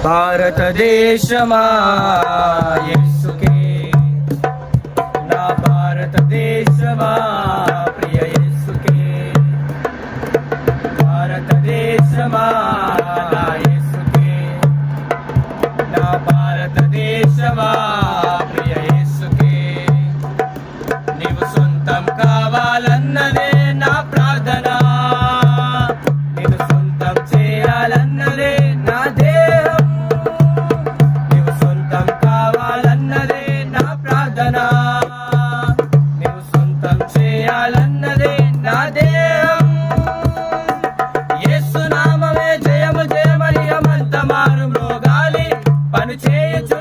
భారతదేశమా యేసుకే, నా భారతదేశమా ప్రియ యేసుకే, భారతదేశమా నా యేసుకే, నా భారతదేశమా ప్రియ యేసుకే. నీవు సొంతం కావాలన్నదే నా ప్రార్థన, నీవు సొంతం చేయాలన్నదే నా దేహం, నీవు సొంతం కావాలన్నదే నా ప్రార్థన, నీవు సొంతం చేయాలన్నదే నా దేహం. యేసు నామమే జయము జయమని అమంత మారు మ్రోగాలి, పని చేయొచ్చు